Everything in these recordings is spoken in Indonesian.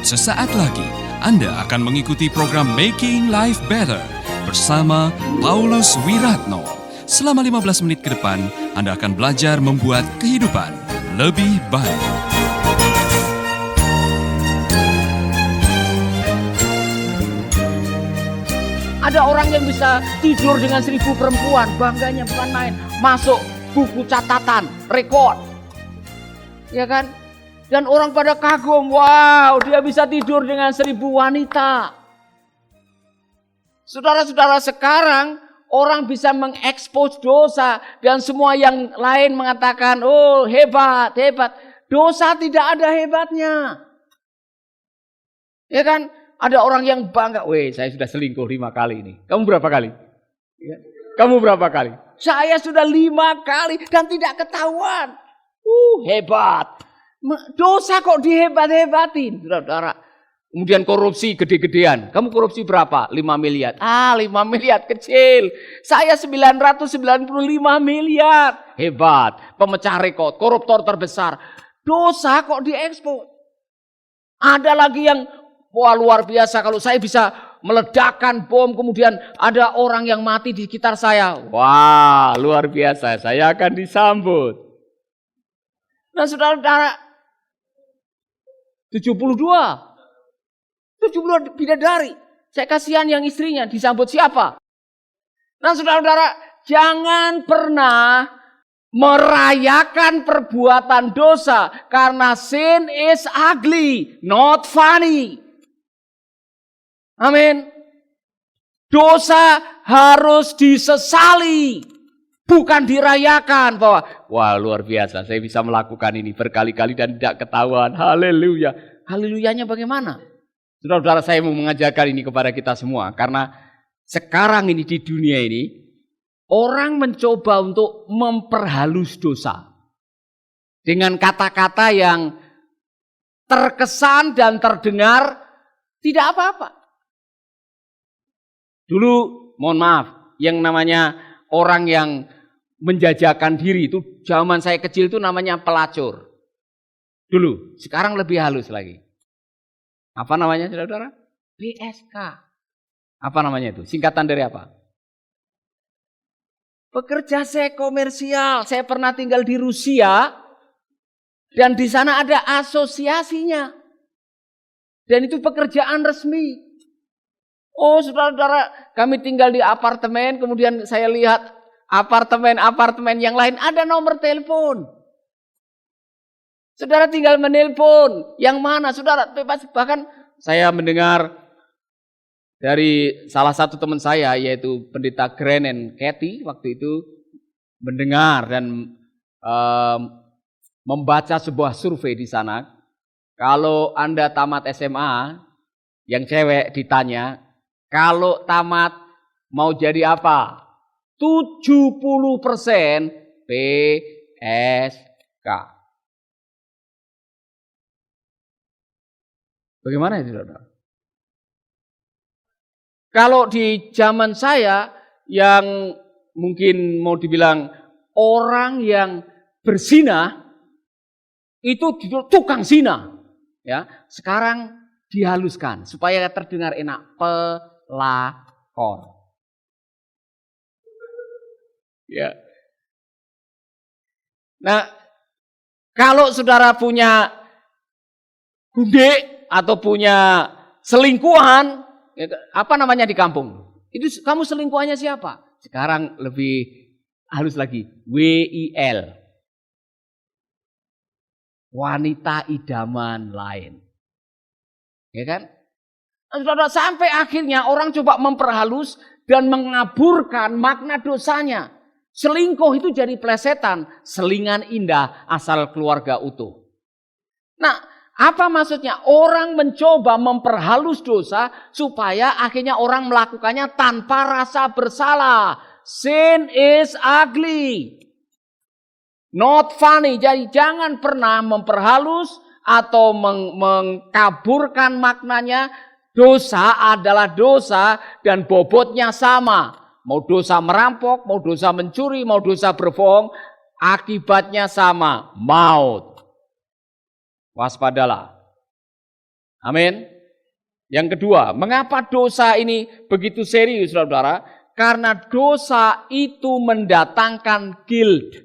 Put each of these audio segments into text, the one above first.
Sesaat lagi Anda akan mengikuti program Making Life Better bersama Paulus Wiratno. Selama 15 menit ke depan, Anda akan belajar membuat kehidupan lebih baik. Ada orang yang bisa tidur dengan 1000 perempuan, bangganya bukan main, masuk buku catatan, rekor. Ya kan? Dan orang pada kagum, wow, dia bisa tidur dengan 1000 wanita. Saudara-saudara, sekarang orang bisa mengekspos dosa dan semua yang lain mengatakan, oh hebat, hebat. Dosa tidak ada hebatnya. Ya kan? Ada orang yang bangga, weh saya sudah selingkuh 5 kali ini. Kamu berapa kali? Ya. Kamu berapa kali? Saya sudah 5 kali dan tidak ketahuan. Hebat. Dosa kok dihebat-hebatin, saudara. Kemudian korupsi gede-gedean. Kamu korupsi berapa? 5 miliar. 5 miliar kecil. Saya 995 miliar. Hebat. Pemecah rekor, koruptor terbesar. Dosa kok diekspos. Ada lagi yang wah luar biasa, kalau saya bisa meledakkan bom kemudian ada orang yang mati di sekitar saya. Wah luar biasa, saya akan disambut. Nah saudara-saudara, 72 bidadari. Saya kasihan yang istrinya, disambut siapa? Nah saudara-saudara, jangan pernah merayakan perbuatan dosa karena sin is ugly, not funny. Amin. Dosa harus disesali, bukan dirayakan bahwa wah luar biasa saya bisa melakukan ini berkali-kali dan tidak ketahuan. Haleluya. Haleluyanya bagaimana? Saudara-saudara, saya mau mengajarkan ini kepada kita semua karena sekarang ini di dunia ini orang mencoba untuk memperhalus dosa dengan kata-kata yang terkesan dan terdengar tidak apa-apa. Dulu, mohon maaf, yang namanya orang yang menjajakan diri itu zaman saya kecil itu namanya pelacur. Dulu, sekarang lebih halus lagi. Apa namanya, saudara-saudara? PSK. Apa namanya itu? Singkatan dari apa? Pekerja seks komersial. Saya pernah tinggal di Rusia dan di sana ada asosiasinya. Dan itu pekerjaan resmi. Oh saudara-saudara, kami tinggal di apartemen, kemudian saya lihat apartemen-apartemen yang lain ada nomor telepon. Saudara tinggal menelpon, yang mana saudara? Bahkan saya mendengar dari salah satu teman saya yaitu pendeta Grant and Kathy waktu itu mendengar dan membaca sebuah survei di sana. Kalau Anda tamat SMA, yang cewek ditanya, kalau tamat mau jadi apa? 70% PSK. Bagaimana itu, saudara? Kalau di zaman saya yang mungkin mau dibilang orang yang berzina itu tukang zina, ya. Sekarang dihaluskan supaya terdengar enak, pelakor. Ya. Nah, kalau saudara punya gundik atau punya selingkuhan, apa namanya di kampung? Itu kamu selingkuhannya siapa? Sekarang lebih halus lagi, WIL. Wanita idaman lain. Ya kan? Saudara, sampai akhirnya orang coba memperhalus dan mengaburkan makna dosanya. Selingkuh itu jadi plesetan, selingan indah asal keluarga utuh. Nah, apa maksudnya? Orang mencoba memperhalus dosa supaya akhirnya orang melakukannya tanpa rasa bersalah. Sin is ugly, not funny. Jadi jangan pernah memperhalus atau mengkaburkan maknanya. Dosa adalah dosa dan bobotnya sama. Mau dosa merampok, mau dosa mencuri, mau dosa berbohong, akibatnya sama, maut. Waspadalah. Amin. Yang kedua, mengapa dosa ini begitu serius, saudara? Karena dosa itu mendatangkan guilt.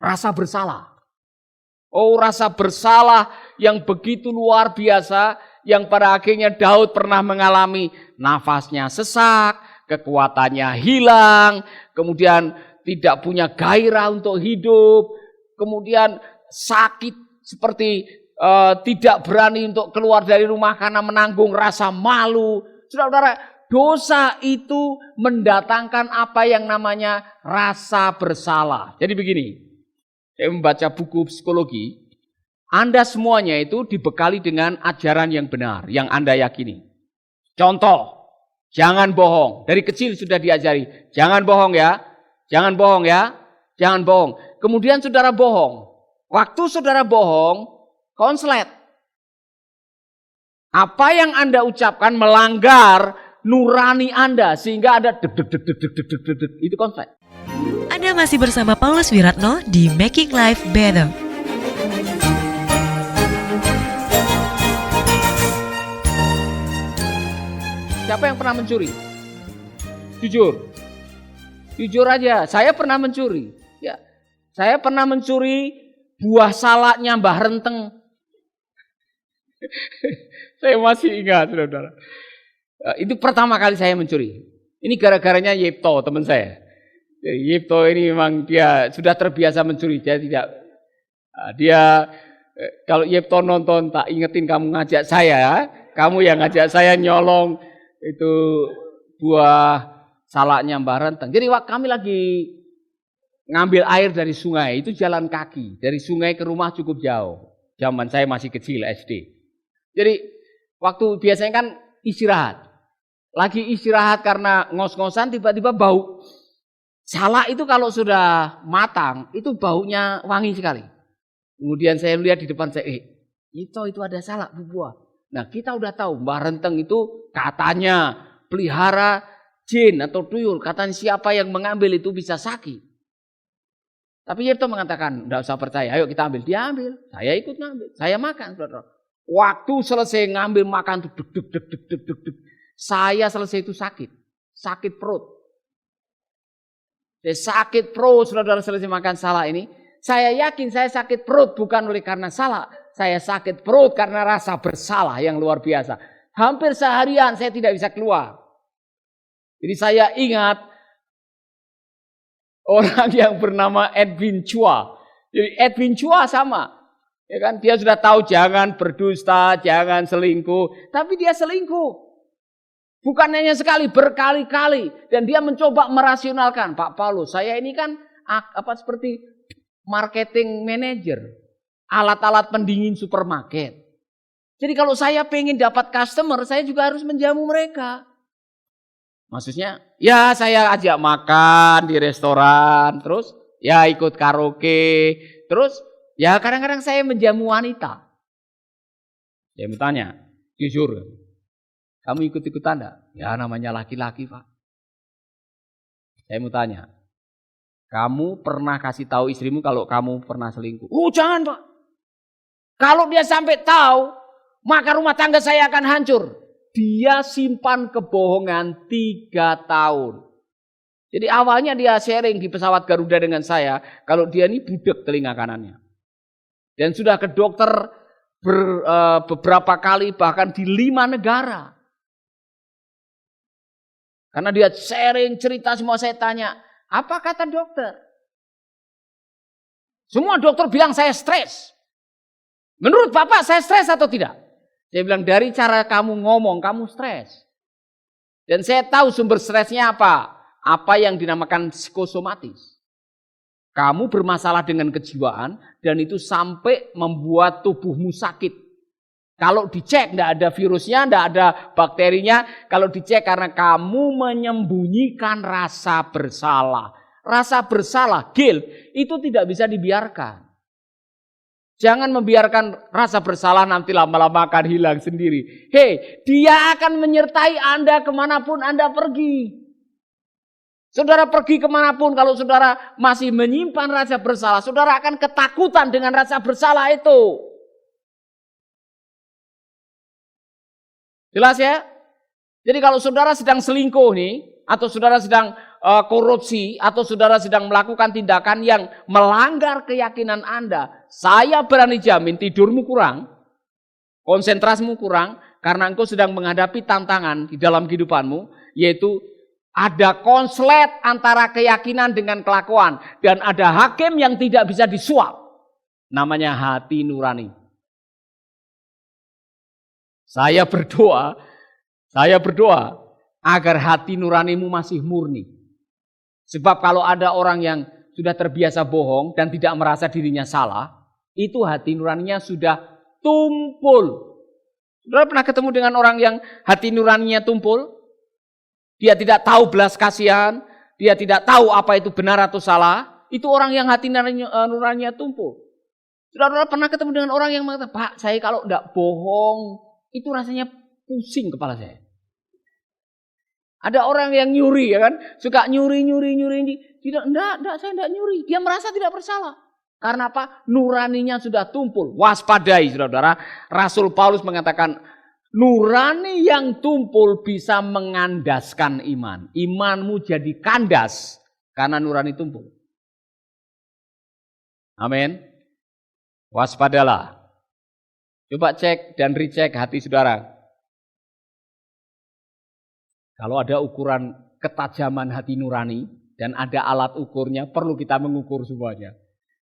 Rasa bersalah. Oh, rasa bersalah yang begitu luar biasa, yang pada akhirnya Daud pernah mengalami. Nafasnya sesak, kekuatannya hilang, kemudian tidak punya gairah untuk hidup, kemudian sakit seperti tidak berani untuk keluar dari rumah karena menanggung rasa malu. Saudara-saudara, dosa itu mendatangkan apa yang namanya rasa bersalah. Jadi begini, saya membaca buku psikologi, Anda semuanya itu dibekali dengan ajaran yang benar, yang Anda yakini. Contoh, jangan bohong. Dari kecil sudah diajari, jangan bohong ya, jangan bohong ya, jangan bohong. Kemudian saudara bohong. Waktu saudara bohong, konslet. Apa yang Anda ucapkan melanggar nurani Anda sehingga ada deg deg deg deg deg deg deg deg, itu konslet. Anda masih bersama Paulus Wiratno di Making Life Better. Siapa yang pernah mencuri? Jujur. Jujur aja, saya pernah mencuri. Ya, saya pernah mencuri buah salaknya Mbah Renteng. Saya masih ingat, saudara. Itu pertama kali saya mencuri. Ini gara-garanya Yipto, teman saya. Yipto ini memang dia sudah terbiasa mencuri. Dia kalau Yipto nonton, tak ingetin kamu ngajak saya, kamu yang ngajak saya nyolong itu buah salaknya Mbah Renteng. Jadi kami lagi ngambil air dari sungai, itu jalan kaki. Dari sungai ke rumah cukup jauh. Zaman saya masih kecil, SD. Jadi waktu biasanya kan istirahat. Lagi istirahat karena ngos-ngosan, tiba-tiba bau. Salak itu kalau sudah matang, itu baunya wangi sekali. Kemudian saya melihat di depan saya, itu ada salak buah. Nah, kita udah tahu Mbah Renteng itu katanya pelihara jin atau tuyul. Katanya siapa yang mengambil itu bisa sakit. Tapi Yipto mengatakan, enggak usah percaya, ayo kita ambil. Dia ambil, saya ikut ngambil, saya makan. Waktu selesai ngambil makan tuh deg deg deg deg deg deg. Saya selesai itu sakit perut. Saya sakit perut, saudara selesai makan salak ini. Saya yakin saya sakit perut bukan oleh karena salak. Saya sakit perut karena rasa bersalah yang luar biasa. Hampir seharian saya tidak bisa keluar. Jadi saya ingat orang yang bernama Edwin Chua. Jadi Edwin Chua sama. Ya kan? Dia sudah tahu jangan berdusta, jangan selingkuh. Tapi dia selingkuh. Bukan hanya sekali, berkali-kali. Dan dia mencoba merasionalkan. Pak Paulus, saya ini kan seperti marketing manager. Alat-alat pendingin supermarket. Jadi kalau saya pengen dapat customer, saya juga harus menjamu mereka. Maksudnya, ya saya ajak makan di restoran, terus ya ikut karaoke, terus ya kadang-kadang saya menjamu wanita. Saya bertanya, jujur, kamu ikut-ikutan enggak? Ya namanya laki-laki, Pak. Saya mau tanya, kamu pernah kasih tahu istrimu kalau kamu pernah selingkuh? Oh jangan, Pak. Kalau dia sampai tahu, maka rumah tangga saya akan hancur. Dia simpan kebohongan 3 tahun. Jadi awalnya dia sharing di pesawat Garuda dengan saya, kalau dia ini budek telinga kanannya. Dan sudah ke dokter beberapa kali, bahkan di 5 negara. Karena dia sharing cerita semua, saya tanya, apa kata dokter? Semua dokter bilang saya stres. Menurut Bapak saya stres atau tidak? Saya bilang dari cara kamu ngomong, kamu stres. Dan saya tahu sumber stresnya apa. Apa yang dinamakan psikosomatis. Kamu bermasalah dengan kejiwaan dan itu sampai membuat tubuhmu sakit. Kalau dicek tidak ada virusnya, tidak ada bakterinya. Kalau dicek karena kamu menyembunyikan rasa bersalah. Rasa bersalah, guilt, itu tidak bisa dibiarkan. Jangan membiarkan rasa bersalah nanti lama-lama akan hilang sendiri. Hei, dia akan menyertai Anda kemanapun Anda pergi. Saudara pergi kemanapun, kalau saudara masih menyimpan rasa bersalah, saudara akan ketakutan dengan rasa bersalah itu. Jelas ya? Jadi kalau saudara sedang selingkuh nih, atau saudara sedang korupsi, atau saudara sedang melakukan tindakan yang melanggar keyakinan Anda, saya berani jamin tidurmu kurang, konsentrasimu kurang, karena engkau sedang menghadapi tantangan di dalam kehidupanmu, yaitu ada konslet antara keyakinan dengan kelakuan, dan ada hakim yang tidak bisa disuap, namanya hati nurani. Saya berdoa agar hati nuranimu masih murni. Sebab kalau ada orang yang sudah terbiasa bohong dan tidak merasa dirinya salah, itu hati nuraninya sudah tumpul. Saudara pernah ketemu dengan orang yang hati nuraninya tumpul? Dia tidak tahu belas kasihan, dia tidak tahu apa itu benar atau salah. Itu orang yang hati nuraninya tumpul. Saudara pernah ketemu dengan orang yang mengatakan, Pak, saya kalau tidak bohong, itu rasanya pusing kepala saya. Ada orang yang nyuri, ya kan? Suka nyuri. Tidak, saya tidak nyuri. Dia merasa tidak bersalah. Karena apa? Nuraninya sudah tumpul. Waspadai, saudara-saudara. Rasul Paulus mengatakan, nurani yang tumpul bisa mengandaskan iman. Imanmu jadi kandas karena nurani tumpul. Amin. Waspadalah. Coba cek dan recheck hati saudara. Kalau ada ukuran ketajaman hati nurani dan ada alat ukurnya, perlu kita mengukur semuanya.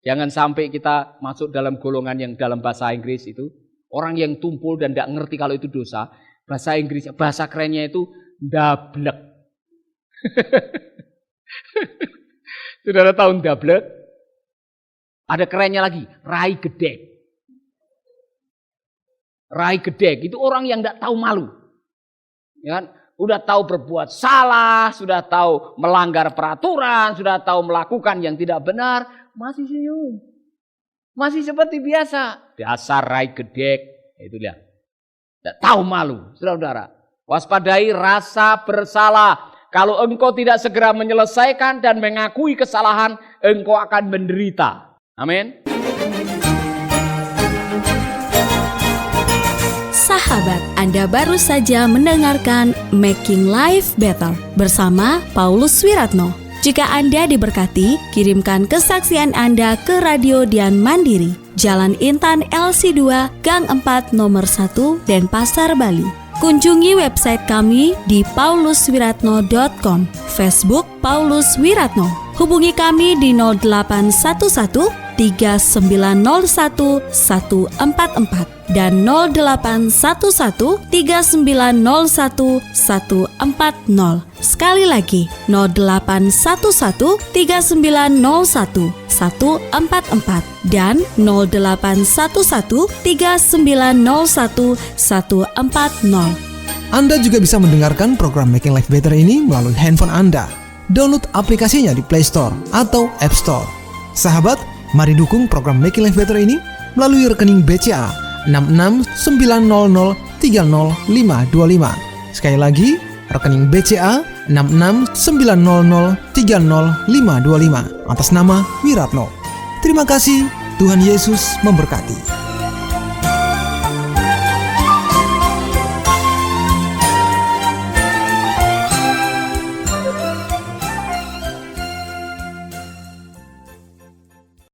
Jangan sampai kita masuk dalam golongan yang dalam bahasa Inggris itu, orang yang tumpul dan tidak ngerti kalau itu dosa. Bahasa Inggris, bahasa kerennya itu ndablek. Saudara tahu ndablek? Ada kerennya lagi, rai gedek. Rai gedek itu orang yang tidak tahu malu. Ya kan? Sudah tahu berbuat salah, sudah tahu melanggar peraturan, sudah tahu melakukan yang tidak benar, masih senyum. Masih seperti biasa. Dasar rai gedek, itu dia. Tidak tahu malu, saudara-saudara. Waspadai rasa bersalah. Kalau engkau tidak segera menyelesaikan dan mengakui kesalahan, engkau akan menderita. Amin. Sahabat, Anda baru saja mendengarkan Making Life Better bersama Paulus Wiratno. Jika Anda diberkati, kirimkan kesaksian Anda ke Radio Dian Mandiri, Jalan Intan LC2, Gang 4 Nomor 1, Denpasar, Bali. Kunjungi website kami di pauluswiratno.com, Facebook Paulus Wiratno. Hubungi kami di 0811 3901 144 dan 0811 3901 140. Sekali lagi 0811 3901 144 dan 0811 3901 140. Anda juga bisa mendengarkan program Making Life Better ini melalui handphone Anda. Download aplikasinya di Play Store atau App Store. Sahabat, mari dukung program Making Life Better ini melalui rekening BCA 6690300525. Sekali lagi, rekening BCA 6690300525 atas nama Wiratno. Terima kasih, Tuhan Yesus memberkati.